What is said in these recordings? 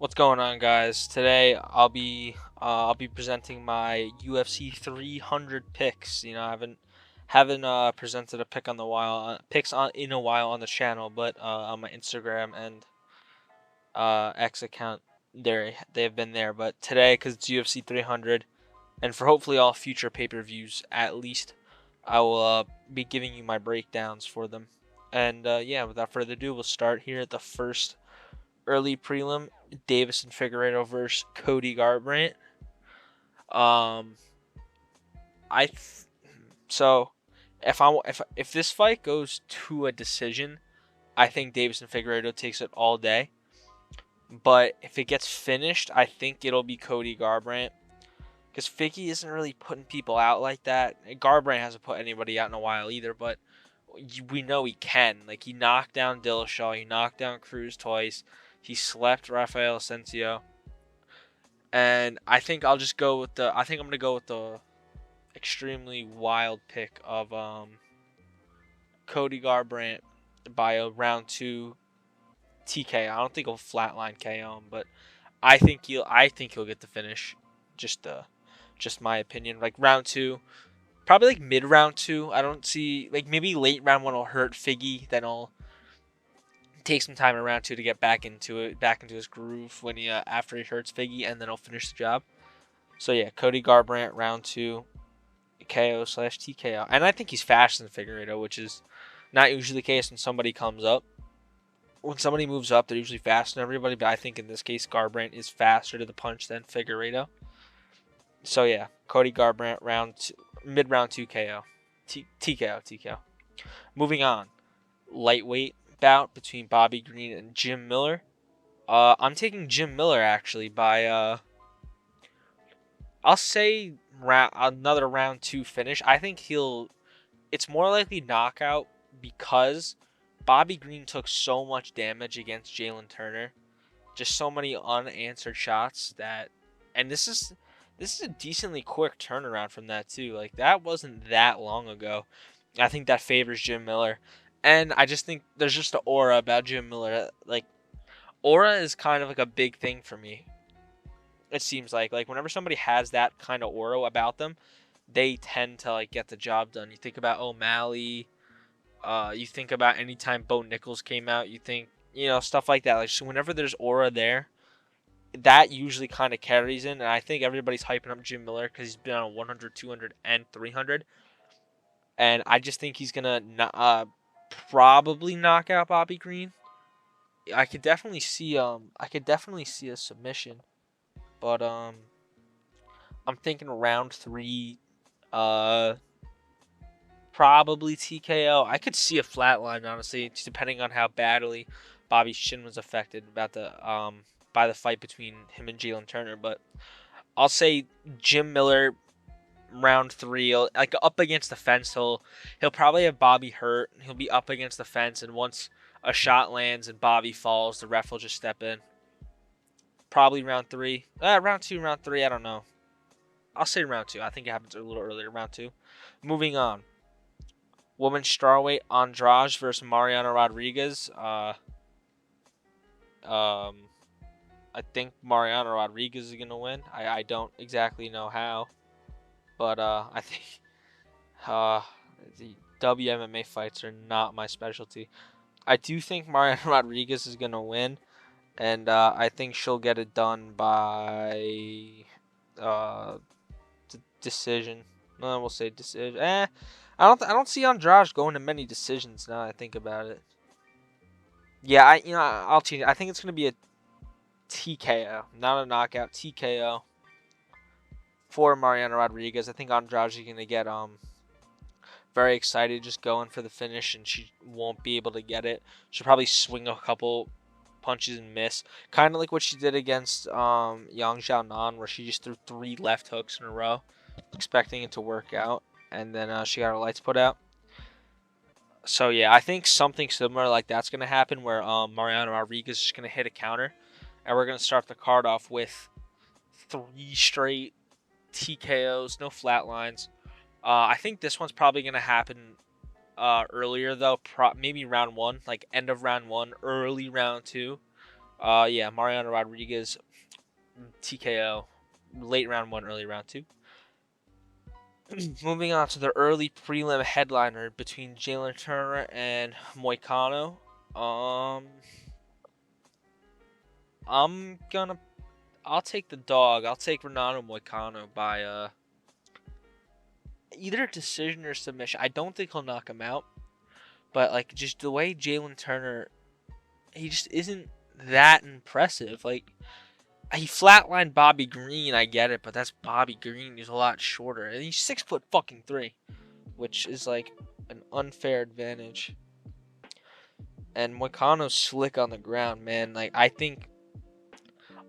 What's going on, guys? Today I'll be presenting my UFC 300 picks. I haven't presented a pick on the while picks on in a while on the channel, but on my Instagram and X account, they've been there. But today, because it's UFC 300, and for hopefully all future pay-per-views at least, I will be giving you my breakdowns for them. And yeah, without further ado, we'll start here at the first early prelim, Davison Figueiredo versus Cody Garbrandt. Um, I th- so if this fight goes to a decision, I think Davison Figueiredo takes it all day. But if it gets finished, I think it'll be Cody Garbrandt because Figgy isn't really putting people out like that. Garbrandt hasn't put anybody out in a while either, but we know he can. Like, he knocked down Dillashaw, he knocked down Cruz twice, he slept Rafael Asensio. And I think I'll just go with the. I think I'm gonna go with the extremely wild pick of Cody Garbrandt by a round two TK. I don't think he'll flatline KO him, but I think he'll get the finish. Just my opinion. Like round two, probably like mid round two. I don't see like maybe late round one will hurt Figgy. Then I'll take some time in round two to get back into it, back into his groove when he after he hurts Figgy, and then he'll finish the job. So yeah, Cody Garbrandt round two, KO/TKO. And I think he's faster than Figueiredo, which is not usually the case when somebody comes up. When somebody moves up, they're usually faster than everybody, but I think in this case, Garbrandt is faster to the punch than Figueiredo. So yeah, Cody Garbrandt round two, mid round two KO. TKO. Moving on. Lightweight bout between Bobby Green and Jim Miller. I'm taking Jim Miller actually by I'll say another round two finish. I think it's more likely knockout because Bobby Green took so much damage against Jalen Turner, just so many unanswered shots and this is a decently quick turnaround from that too. Like that wasn't that long ago. I think that favors Jim Miller, and I just think there's just an aura about Jim Miller. Like aura is kind of like a big thing for me. It seems like whenever somebody has that kind of aura about them, they tend to like get the job done. You think about O'Malley, you think about anytime Bo Nichols came out, you think, stuff like that. Like, so whenever there's aura there, that usually kind of carries in. And I think everybody's hyping up Jim Miller because he's been on 100, 200, and 300. And I just think he's going to probably knock out Bobby Green. I could definitely see a submission. But I'm thinking round three, uh, probably TKO. I could see a flatline, honestly, depending on how badly Bobby's shin was affected by the fight between him and Jalen Turner. But I'll say Jim Miller round three, like up against the fence. He'll probably have Bobby hurt. He'll be up against the fence, and once a shot lands and Bobby falls, the ref will just step in. Probably round three, round two, round three. I don't know. I'll say round two. I think it happens a little earlier, round two. Moving on. Women's strawweight Andrade versus Mariana Rodriguez. Um, I think Mariana Rodriguez is gonna win. I don't exactly know how, but I think uh, the WMMA fights are not my specialty. I do think Mariana Rodriguez is gonna win, and I think she'll get it done by uh, decision. No, we'll say decision. I don't see Andrade going to many decisions now. I think about it. Yeah, I'll change. I think it's gonna be a TKO, not a knockout. TKO for Mariana Rodriguez. I think Andrade is gonna get very excited, just going for the finish, and she won't be able to get it. She'll probably swing a couple punches and miss, kind of like what she did against Yang Xiaonan, where she just threw 3 left hooks in a row, expecting it to work out, and then she got her lights put out. So yeah, I think something similar like that's gonna happen, where Mariana Rodriguez is just gonna hit a counter, and we're gonna start the card off with 3 straight TKOs, no flatlines. I think this one's probably gonna happen earlier though, maybe round one, like end of round one, early round two. Yeah, Mariano Rodriguez, TKO, late round one, early round two. Moving on to the early prelim headliner between Jalen Turner and Moicano. Um, I'm gonna, I'll take the dog. I'll take Renato Moicano by either decision or submission. I don't think he'll knock him out, but like just the way Jalen Turner, he just isn't that impressive. Like he flatlined Bobby Green, I get it, but that's Bobby Green. He's a lot shorter, and he's 6 foot fucking 3, which is like an unfair advantage. And Moicano's slick on the ground, man. Like I think,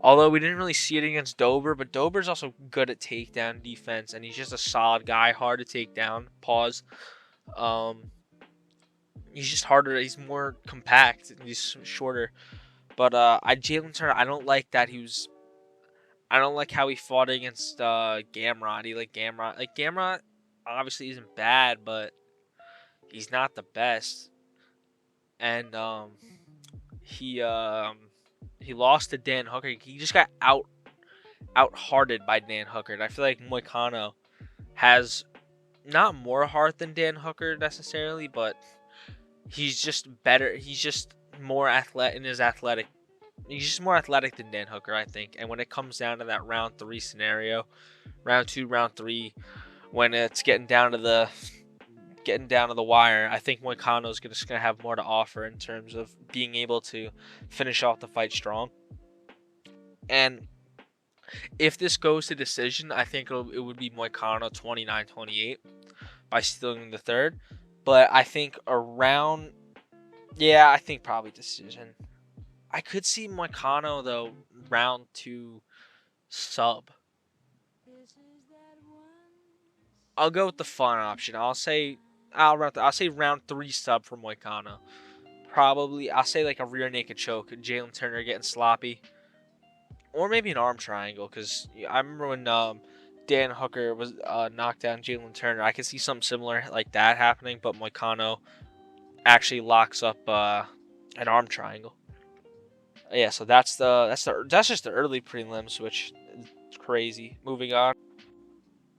although we didn't really see it against Dober, but Dober's also good at takedown defense, and he's just a solid guy, hard to take down. Pause. Um, he's just harder. He's more compact. He's shorter. But I Jalen Turner, I don't like that he was. I don't like how he fought against Gamrot. He like Gamrot. Like Gamrot obviously isn't bad, but he's not the best. And he lost to Dan Hooker. He just got out-hearted by Dan Hooker. And I feel like Moicano has not more heart than Dan Hooker necessarily, but he's just better. He's just more athletic in his athletic. He's just more athletic than Dan Hooker, I think. And when it comes down to that round 3 scenario, round 2, round 3, when it's getting down to the wire, I think Moicano's just gonna have more to offer in terms of being able to finish off the fight strong. And if this goes to decision, I think it would be Moicano 29-28 by stealing the third. But I think I think probably decision. I could see Moicano though round 2 sub. I'll go with the fun option. I'll say round 3 sub for Moicano. Probably I'll say like a rear naked choke, Jalen Turner getting sloppy, or maybe an arm triangle. Because I remember when Dan Hooker was knocked down Jalen Turner, I could see something similar like that happening, but Moicano actually locks up an arm triangle. Yeah, so that's just the early prelims, which is crazy. Moving on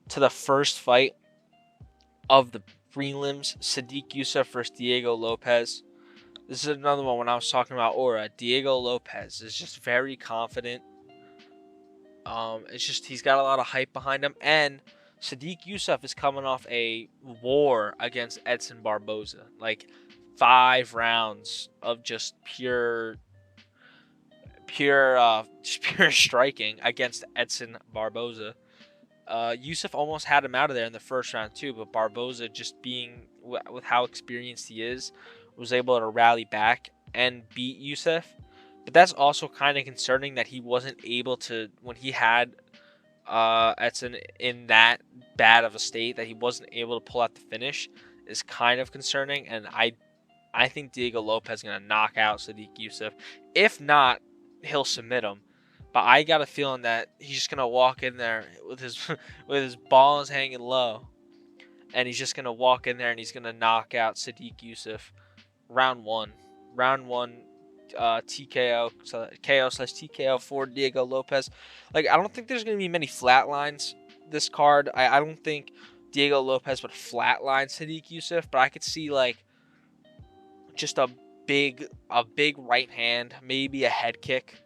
to the first fight of the prelims, Sodiq Yusuff versus Diego Lopez. This is another one when I was talking about aura. Diego Lopez is just very confident. It's just he's got a lot of hype behind him, and Sodiq Yusuff is coming off a war against Edson Barboza, like 5 rounds of just pure striking against Edson Barboza. Yusuff almost had him out of there in the first round too, but Barboza, just being with how experienced he is, was able to rally back and beat Yusuff. But that's also kind of concerning that he wasn't able to, when he had Edson in that bad of a state, that he wasn't able to pull out the finish is kind of concerning. And I think Diego Lopez is going to knock out Sodiq Yusuff. If not, he'll submit him. But I got a feeling that he's just gonna walk in there with his balls hanging low, and he's just gonna walk in there and he's gonna knock out Sodiq Yusuff round one, TKO, so KO/TKO for Diego Lopez. Like I don't think there's gonna be many flatlines this card. I don't think Diego Lopez would flatline Sodiq Yusuff, but I could see like just a big right hand, maybe a head kick.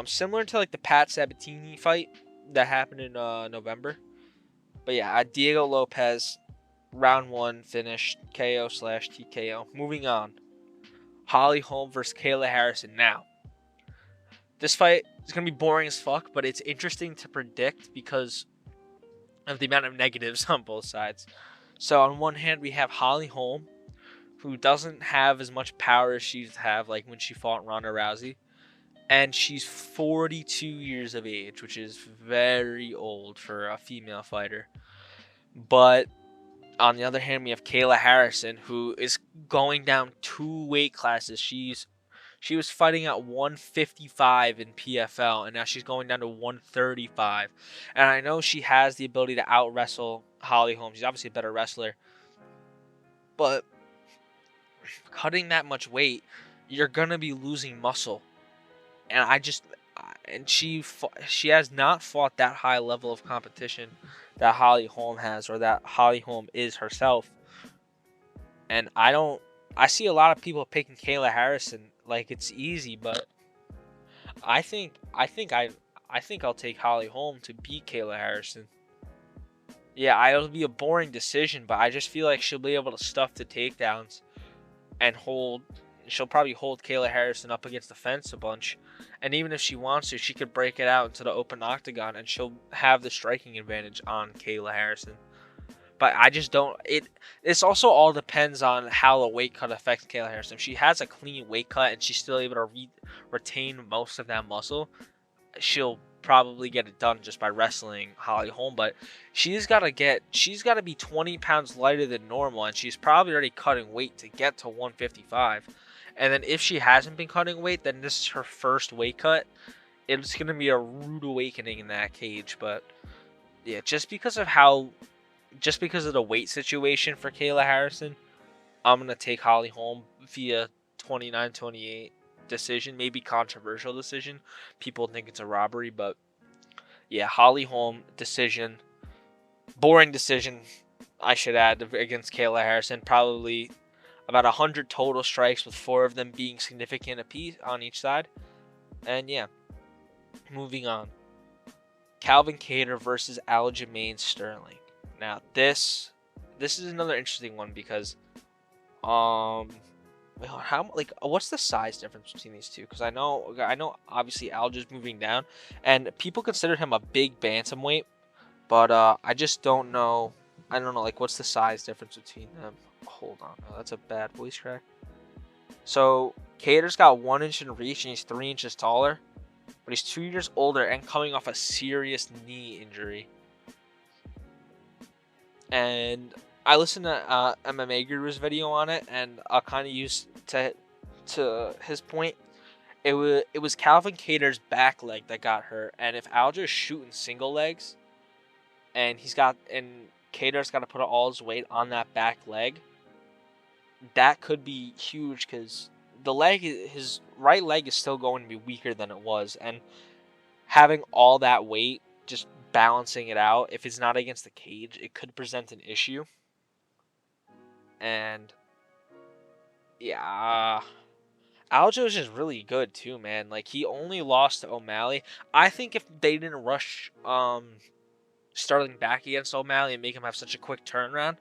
Similar to like the Pat Sabatini fight that happened in November. But yeah, Diego Lopez, round 1 finished KO/TKO. Moving on, Holly Holm versus Kayla Harrison. Now, this fight is gonna be boring as fuck, but it's interesting to predict because of the amount of negatives on both sides. So on one hand, we have Holly Holm, who doesn't have as much power as she used to have, like when she fought Ronda Rousey. And she's 42 years of age, which is very old for a female fighter. But on the other hand, we have Kayla Harrison, who is going down 2 weight classes. She was fighting at 155 in PFL, and now she's going down to 135. And I know she has the ability to out wrestle Holly Holm. She's obviously a better wrestler. But cutting that much weight, you're going to be losing muscle. and she has not fought that high level of competition that Holly Holm has, or that Holly Holm is herself. And I see a lot of people picking Kayla Harrison like it's easy, but I think I'll take Holly Holm to beat Kayla Harrison. Yeah, it'll be a boring decision, but I just feel like she'll be able to stuff the takedowns and hold. She'll probably hold Kayla Harrison up against the fence a bunch, and even if she wants to, she could break it out into the open octagon, and she'll have the striking advantage on Kayla Harrison. But I just don't. It's also all depends on how the weight cut affects Kayla Harrison. If she has a clean weight cut and she's still able to retain most of that muscle, she'll probably get it done just by wrestling Holly Holm. But she's got to be 20 pounds lighter than normal, and she's probably already cutting weight to get to 155. And then if she hasn't been cutting weight, then this is her first weight cut. It's gonna be a rude awakening in that cage. But yeah, just because of the weight situation for Kayla Harrison, I'm gonna take Holly Holm via 29-28 decision, maybe controversial decision. People think it's a robbery, but yeah, Holly Holm decision, boring decision, I should add, against Kayla Harrison. Probably about 100 total strikes, with 4 of them being significant apiece on each side. And yeah, moving on. Calvin Kattar versus Aljamain Sterling. Now this is another interesting one because what's the size difference between these two? Because I know obviously Alja's moving down, and people consider him a big bantamweight, but I just don't know. I don't know, like, what's the size difference between them? Hold on, oh, that's a bad voice crack. So Kattar's got 1 inch in reach, and he's 3 inches taller, but he's 2 years older and coming off a serious knee injury. And I listened to MMA Guru's video on it, and I'll kind of use to his point. It was Calvin Kattar's back leg that got hurt, and if Alja's shooting single legs, and Kattar's got to put all his weight on that back leg, that could be huge because his right leg is still going to be weaker than it was, and having all that weight just balancing it out, if it's not against the cage, it could present an issue. And yeah, Aljo is just really good too, man. Like, he only lost to O'Malley. I think if they didn't rush Sterling back against O'Malley and make him have such a quick turnaround,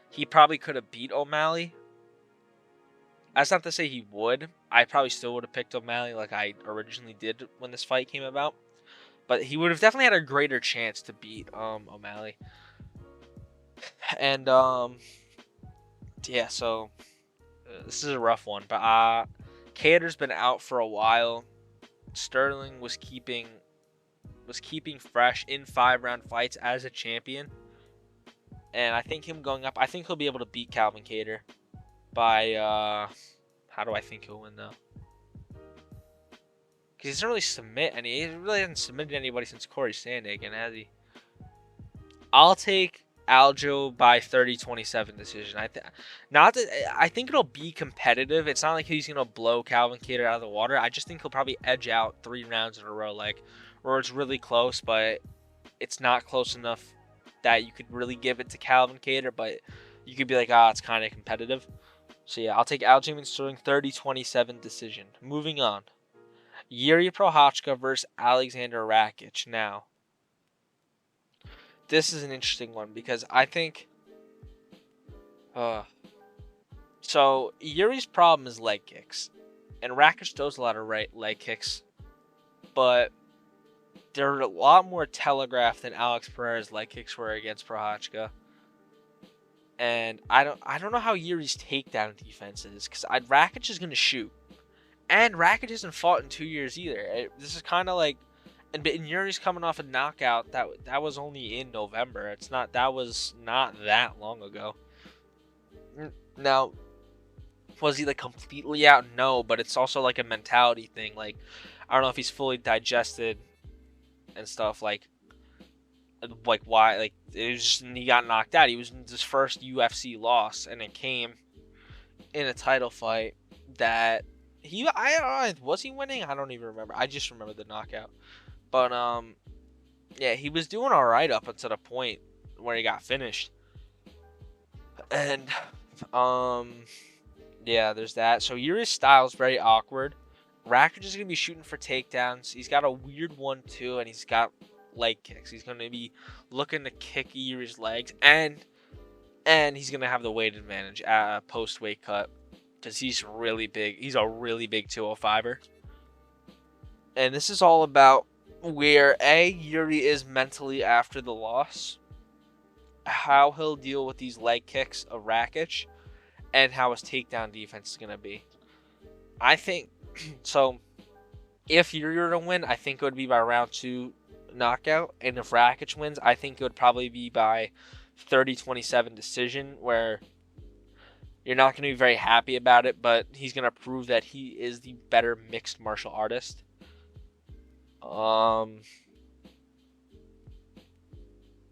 he probably could have beat O'Malley. That's not to say he would. I probably still would have picked O'Malley like I originally did when this fight came about. But he would have definitely had a greater chance to beat O'Malley. And yeah, so this is a rough one. But Kattar's been out for a while. Sterling was keeping fresh in 5-round fights as a champion. And I think him going up, I think he'll be able to beat Calvin Kattar by how do I think he'll win though? Because he doesn't really submit any. He really hasn't submitted anybody since Corey Sandhagen, has he? I'll take Aljo by 30-27 decision. I think it'll be competitive. It's not like he's gonna blow Calvin Kattar out of the water. I just think he'll probably edge out 3 rounds in a row, like where it's really close, but it's not close enough that you could really give it to Calvin Kattar, but you could be like, it's kind of competitive. So yeah, I'll take Aljamain Sterling 30-27 decision. Moving on. Yuri Prochazka versus Alexander Rakic. Now, this is an interesting one because I think so Yuri's problem is leg kicks, and Rakic throws a lot of right leg kicks, but they're a lot more telegraphed than Alex Pereira's leg kicks were against Prochazka. And I don't know how Yuri's takedown defense is, because Rakic is going to shoot. And Rakic hasn't fought in 2 years either. This is kind of like, and Yuri's coming off a knockout that was only in November. That was not that long ago. Now, was he like completely out? No, but it's also like a mentality thing. Like, I don't know if he's fully digested and stuff. Like why? Like, it was just, he got knocked out. He was in his first UFC loss, and it came in a title fight that I don't know, was he winning? I don't even remember. I just remember the knockout. But yeah, he was doing all right up until the point where he got finished. And yeah, there's that. So Yuri's style is very awkward. Rakic is gonna be shooting for takedowns. He's got a weird one too, and he's got leg kicks. He's gonna be looking to kick Yuri's legs, and he's gonna have the weight advantage post weight cut because he's really big. He's a really big 205er, and this is all about where Yuri is mentally after the loss, how he'll deal with these leg kicks of Rakic, and how his takedown defense is gonna be. I think so. If Yuri were to win, I think it would be by round 2 knockout, and if Rakic wins, I think it would probably be by 30-27 decision, where you're not going to be very happy about it, but he's going to prove that he is the better mixed martial artist.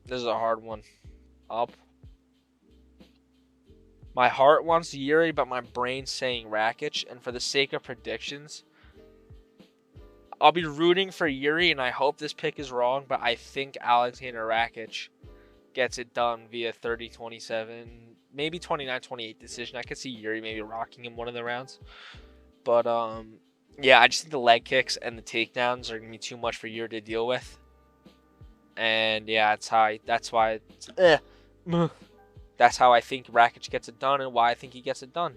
This is a hard one. My heart wants Yuri, but my brain's saying Rakic, and for the sake of predictions, I'll be rooting for Yuri, and I hope this pick is wrong, but I think Alexander Rakic gets it done via 30-27, maybe 29-28 decision. I could see Yuri maybe rocking him one of the rounds. But yeah, I just think the leg kicks and the takedowns are gonna be too much for Yuri to deal with. And yeah, that's why that's how I think Rakic gets it done, and why I think he gets it done.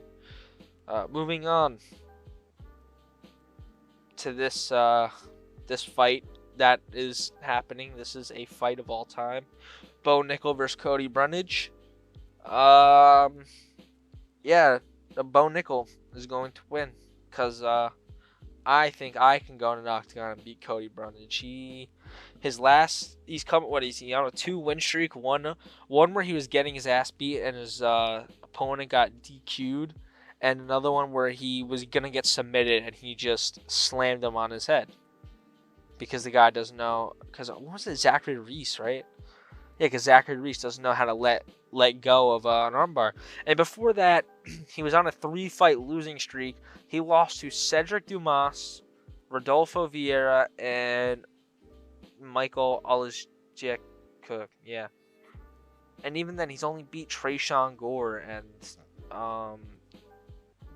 Moving on to this this fight that is happening. This is a fight of all time. Bo Nickal versus Cody Brundage. Yeah, Bo Nickal is going to win because I think I can go to an octagon and beat Cody Brundage. He's on a 2-win streak. One where he was getting his ass beat and his opponent got DQ'd, and another one where he was gonna get submitted and he just slammed him on his head because the guy doesn't know. Because what was it, Zachary Reese, right? Yeah, because Zachary Reese doesn't know how to let go of an armbar. And before that, he was on a 3-fight losing streak. He lost to Cedric Dumas, Rodolfo Vieira, and Michael Oleszczuk. Yeah. And even then, he's only beat Tresean Gore and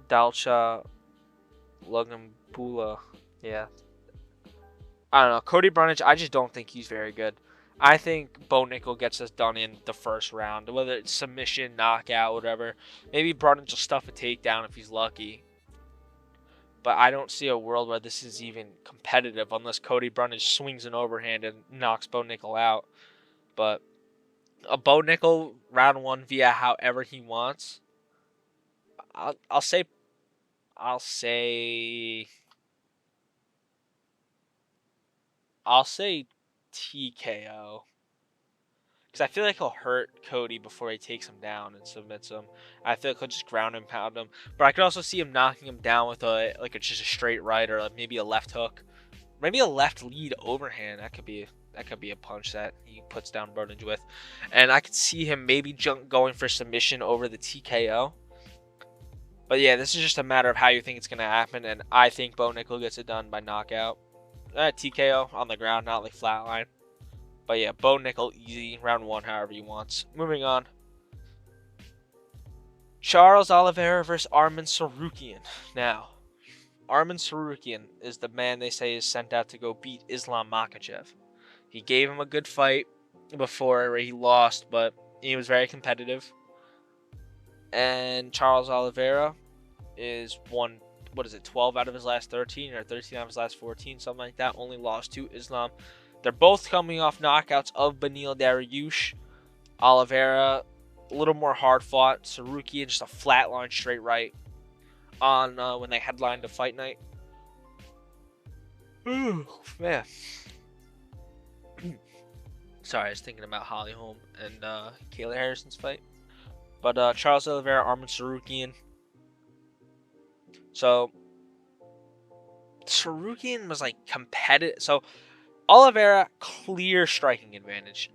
Dalcha Lugambula. Yeah. I don't know. Cody Brundage, I just don't think he's very good. I think Bo Nickal gets this done in the first round, whether it's submission, knockout, whatever. Maybe Brundage will stuff a takedown if he's lucky. But I don't see a world where this is even competitive unless Cody Brundage swings an overhand and knocks Bo Nickal out. But a Bo Nickal round 1 via however he wants. I'll say TKO. Because I feel like he'll hurt Cody before he takes him down and submits him. I feel like he'll just ground and pound him. But I could also see him knocking him down with just a straight right, or maybe a left hook. Maybe a left lead overhand. That could be a punch that he puts down Brundage with. And I could see him maybe going for submission over the TKO. But yeah, this is just a matter of how you think it's going to happen. And I think Bo Nickal gets it done by knockout. TKO on the ground, not like flatline. But yeah, Bo Nickal, easy. Round 1, however he wants. Moving on. Charles Oliveira versus Arman Tsarukyan. Now, Arman Tsarukyan is the man they say is sent out to go beat Islam Makhachev. He gave him a good fight before where he lost, but he was very competitive. And Charles Oliveira is 12 out of his last 13 or 13 out of his last 14, something like that. Only lost to Islam. They're both coming off knockouts of Beneil Dariush. Oliveira, a little more hard fought. Tsarukyan, just a flatline straight right on when they headlined a fight night. Ooh, man. Sorry, I was thinking about Holly Holm and Kayla Harrison's fight. But Charles Oliveira, Arman Tsarukyan. So, Tsarukyan was like competitive. So, Oliveira, clear striking advantage.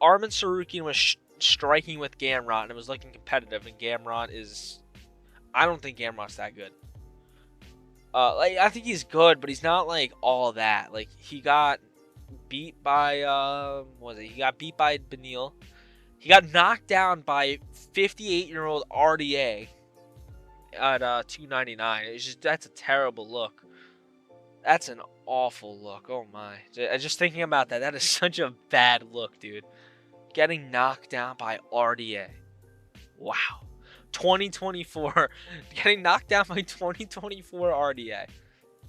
Arman Tsarukyan was striking with Gamrot and it was looking competitive. And Gamrot is... I don't think Gamrot's that good. Like I think he's good, but he's not like all that. Like he got beat by what was it? He got beat by Benil. He got knocked down by 58-year-old RDA at 299. It's just that's a terrible look. That's an awful look. Oh my! Just thinking about that, that is such a bad look, dude. Getting knocked down by RDA. Wow. 2024, getting knocked down by 2024 RDA.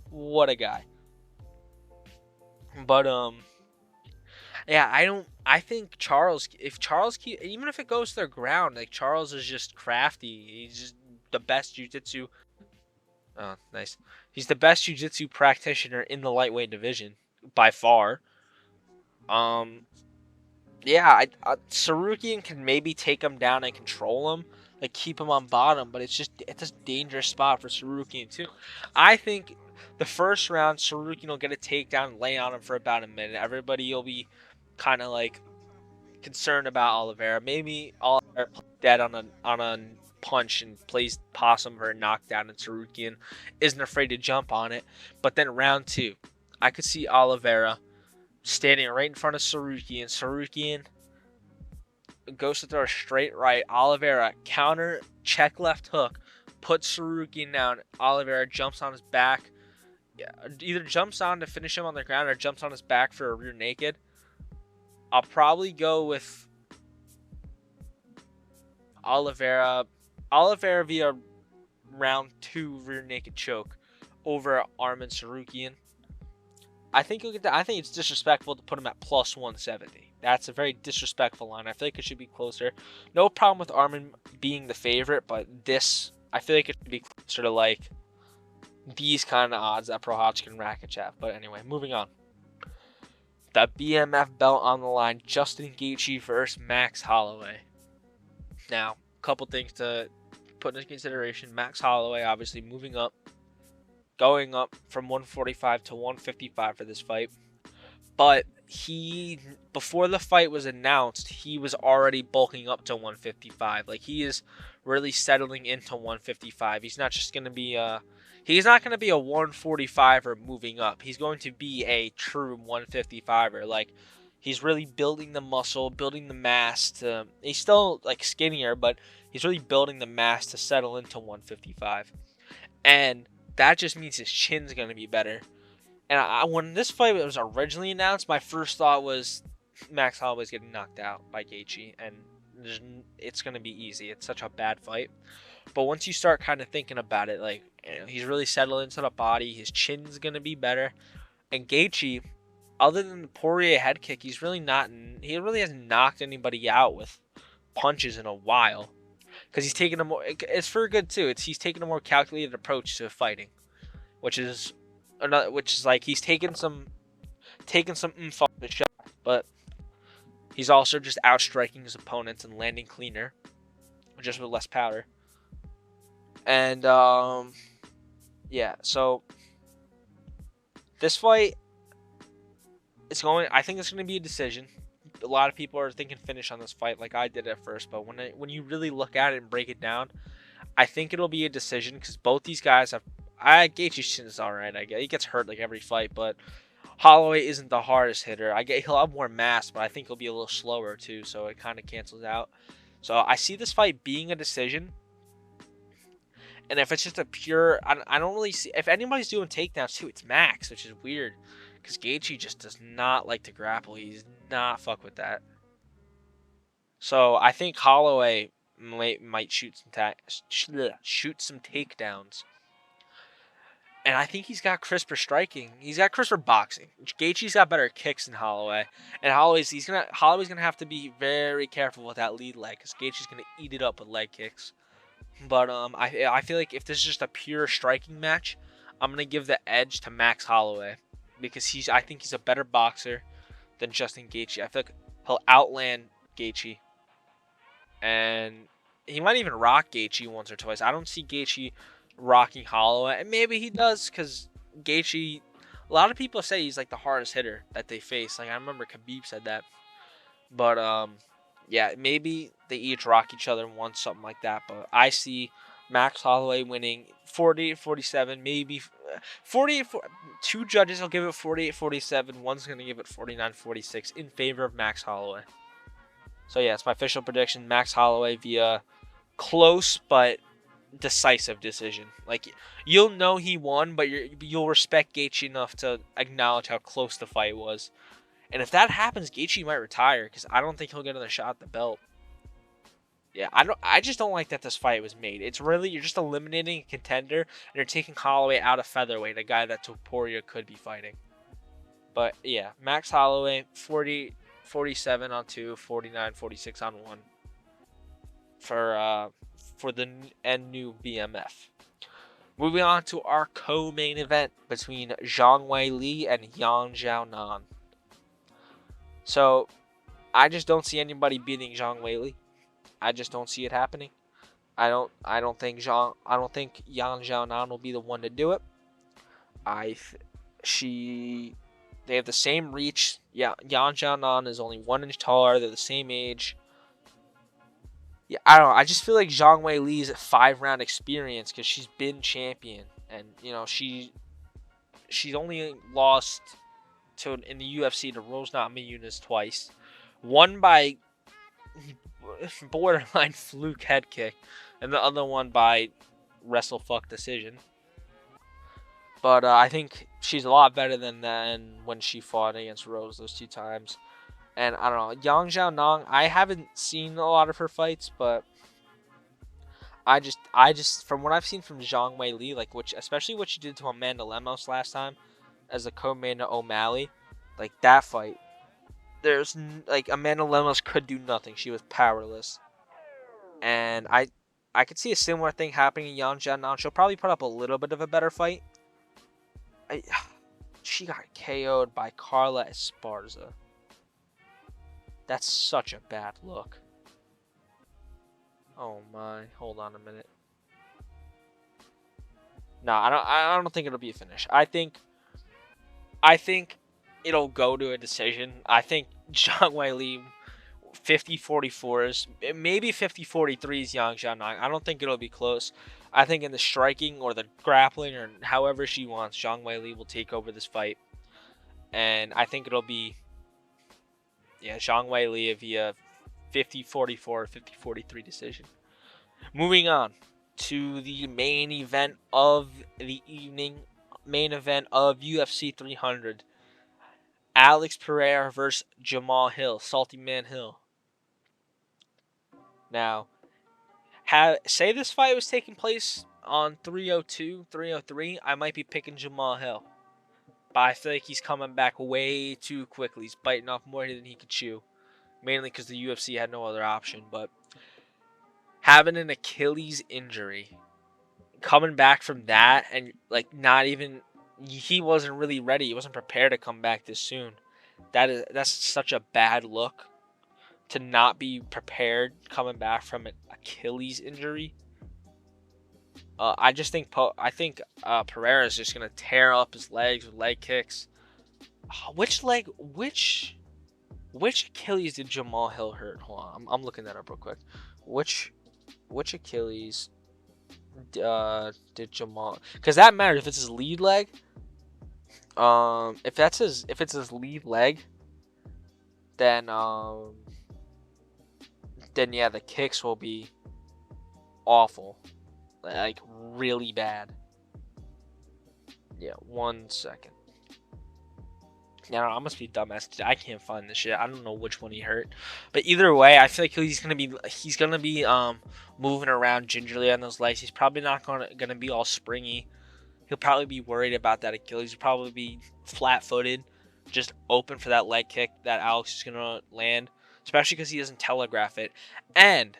What a guy. But yeah, I think Charles, if Charles even if it goes to the ground, like Charles is just crafty. He's just the best jiu-jitsu. Oh, nice. He's the best jiu-jitsu practitioner in the lightweight division by far. Um, yeah, Sarukian can maybe take him down and control him, like keep him on bottom, but it's a dangerous spot for Sarukian too. I think the first round Sarukian will get a takedown and lay on him for about a minute. Everybody will be kind of like concerned about Oliveira. Maybe Oliveira plays dead on a punch and plays possum for a knockdown, and Sarukian isn't afraid to jump on it. But then round two, I could see Oliveira standing right in front of Sarukian. Sarukian goes to throw a straight right. Oliveira counter check left hook, puts Sarukian down. Oliveira jumps on his back. Yeah, either jumps on to finish him on the ground or jumps on his back for a rear naked. I'll probably go with Oliveira via round 2 rear naked choke over Arman Sarukian. I think you'll get that. I think it's disrespectful to put him at plus 170. That's a very disrespectful line. I feel like it should be closer. No problem with Arman being the favorite, but this, I feel like it should be closer to like these kind of odds that Prochazka and Rakic have. But anyway, moving on. The BMF belt on the line. Justin Gaethje versus Max Holloway. Now, a couple things to put into consideration. Max Holloway obviously moving up, going up from 145 to 155 for this fight. But before the fight was announced, he was already bulking up to 155. Like, he is really settling into 155. He's not just going to be he's not going to be a 145er moving up. He's going to be a true 155er. Like, he's really building the muscle, building the mass to, he's still like skinnier, but he's really building the mass to settle into 155. And that just means his chin's going to be better. And when this fight was originally announced, my first thought was Max Holloway's getting knocked out by Gaethje, and it's going to be easy. It's such a bad fight. But once you start kind of thinking about it, like, you know, he's really settled into the body. His chin's going to be better. And Gaethje, other than the Poirier head kick, he really hasn't knocked anybody out with punches in a while. Because he's taking it's for good too. He's taking a more calculated approach to fighting, which is like he's taking some oomph off the shot, but he's also just outstriking his opponents and landing cleaner, just with less powder. And yeah, so this fight I think it's going to be a decision. A lot of people are thinking finish on this fight, like I did at first, but when you really look at it and break it down, I think it'll be a decision because both these guys have. Gaethje's chin is alright. I get he gets hurt like every fight, but Holloway isn't the hardest hitter. He'll have more mass, but I think he'll be a little slower too, so it kind of cancels out. So I see this fight being a decision. And if it's just a pure, I don't really see if anybody's doing takedowns too. It's Max, which is weird because Gaethje just does not like to grapple. He's not fuck with that. So I think Holloway might shoot some takedowns. And I think he's got crisper striking. He's got crisper boxing. Gaethje's got better kicks than Holloway. And Holloway's gonna have to be very careful with that lead leg because Gaethje's gonna eat it up with leg kicks. But I feel like if this is just a pure striking match, I'm gonna give the edge to Max Holloway because I think he's a better boxer than Justin Gaethje. I feel like he'll outland Gaethje, and he might even rock Gaethje once or twice. I don't see Gaethje rocking Holloway, and maybe he does because Gaethje. A lot of people say he's like the hardest hitter that they face. Like I remember Khabib said that, but yeah, maybe they each rock each other once, something like that. But I see Max Holloway winning 48-47, maybe 48. Two judges will give it 48-47. One's going to give it 49-46 in favor of Max Holloway. So yeah, it's my official prediction: Max Holloway via close but decisive decision. Like, you'll know he won, but you'll respect Gaethje enough to acknowledge how close the fight was. And if that happens, Gaethje might retire because I don't think he'll get another shot at the belt. Yeah, I just don't like that this fight was made. It's really, you're just eliminating a contender and you're taking Holloway out of featherweight, a guy that Topuria could be fighting. But yeah, Max Holloway 47 on 2, 49-46 on 1 for the new BMF. Moving on to our co-main event between Zhang Weili and Yan Xiaonan. So, I just don't see anybody beating Zhang Weili. I just don't see it happening. I don't think Yan Xiaonan will be the one to do it. They have the same reach. Yeah, Yan Xiaonan is only 1 inch taller. They're the same age. Yeah, I don't know. I just feel like Zhang Weili's 5-round experience because she's been champion, and she's only lost in the UFC to Rose Namajunas twice, one by borderline fluke head kick, and the other one by wrestle-fuck decision. But I think she's a lot better than when she fought against Rose those 2 times. And I don't know, Yang Xiaonan, I haven't seen a lot of her fights, but I just from what I've seen from Zhang Weili, especially what she did to Amanda Lemos last time as a co-main to O'Malley, like that fight, there's Amanda Lemos could do nothing. She was powerless. And I could see a similar thing happening in Yan Xiaonan. She'll probably put up a little bit of a better fight. She got KO'd by Carla Esparza. That's such a bad look. Oh my, hold on a minute. No, I don't think it'll be a finish. I think it'll go to a decision. I think Zhang Weili 50-44s, maybe 50-43s Yang Xiaonan. I don't think it'll be close. I think in the striking or the grappling or however she wants, Zhang Weili will take over this fight. And I think it'll be Zhang Weili via 50-44, 50-43 decision. Moving on to the main event of the evening, main event of UFC 300. Alex Pereira versus Jamal Hill, Salty Man Hill. Now, say this fight was taking place on 302, 303, I might be picking Jamal Hill. But I feel like he's coming back way too quickly. He's biting off more than he could chew. Mainly because the UFC had no other option. But having an Achilles injury, coming back from that, and not even, he wasn't really ready. He wasn't prepared to come back this soon. That's such a bad look, to not be prepared coming back from an Achilles injury. I think Pereira is just gonna tear up his legs with leg kicks. Which Achilles did Jamal Hill hurt? Hold on, I'm looking that up real quick. Which Achilles did Jamal? Because that matters if it's his lead leg. If it's his lead leg, then yeah, the kicks will be awful. Really bad. Yeah, 1 second. Yeah, I must be dumbass. I can't find this shit. I don't know which one he hurt, but either way, I feel like he's gonna be moving around gingerly on those legs. He's probably not gonna be all springy. He'll probably be worried about that Achilles. He'll probably be flat-footed, just open for that leg kick that Alex is gonna land, especially because he doesn't telegraph it. And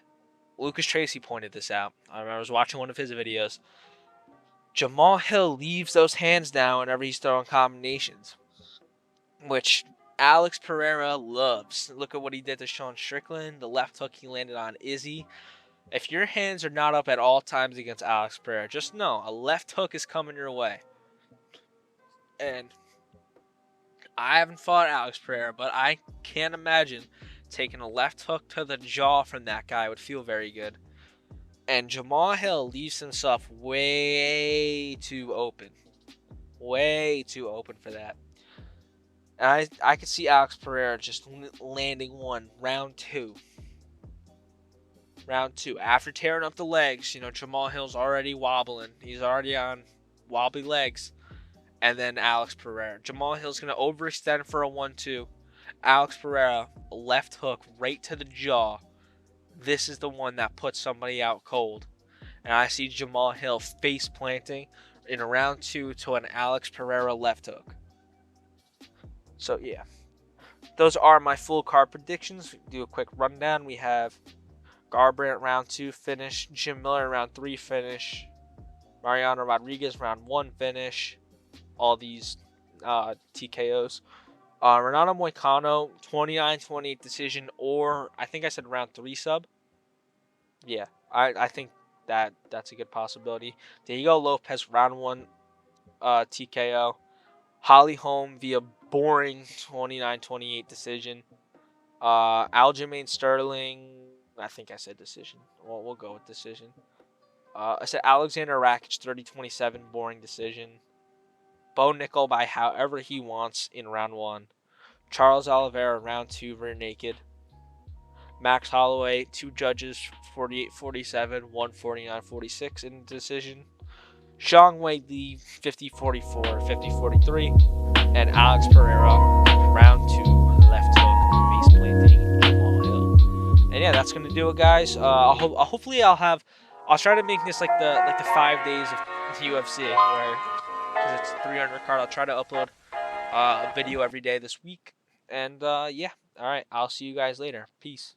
Lucas Tracy pointed this out. I was watching one of his videos. Jamal Hill leaves those hands down whenever he's throwing combinations, which Alex Pereira loves. Look at what he did to Sean Strickland, the left hook he landed on Izzy. If your hands are not up at all times against Alex Pereira, just know a left hook is coming your way. And I haven't fought Alex Pereira, but I can't imagine taking a left hook to the jaw from that guy would feel very good. And Jamal Hill leaves himself way too open. Way too open for that. And I could see Alex Pereira just landing one round two. Round two. After tearing up the legs, Jamal Hill's already wobbling. He's already on wobbly legs. And then Alex Pereira. Jamal Hill's going to overextend for a 1-2. Alex Pereira, left hook right to the jaw. This is the one that puts somebody out cold. And I see Jamal Hill face planting in a round two to an Alex Pereira left hook. So, yeah. Those are my full card predictions. Do a quick rundown. We have Garbrandt round 2 finish, Jim Miller round 3 finish, Mariano Rodriguez round 1 finish. All these TKOs. Renato Moicano 29-28 decision, or I think I said round 3 sub. Yeah, I think that's a good possibility. Diego Lopez round 1 TKO. Holly Holm via boring 29-28 decision. Aljamain Sterling, I think I said decision. Well, we'll go with decision. I said Alexander Rakic 30-27 boring decision. Bo Nickel by however he wants in round 1. Charles Oliveira round 2 rear naked. Max Holloway, 2 judges 48-47, 1 49-46 in decision. Zhang Wei Li 50-44, 50-43, and Alex Pereira round 2 left hook face planting Jamal Hill. And yeah, that's gonna do it, guys. Hopefully I'll try to make this like the 5 days of UFC where, because it's 300 card, I'll try to upload a video every day this week. And yeah, all right, I'll see you guys later. Peace.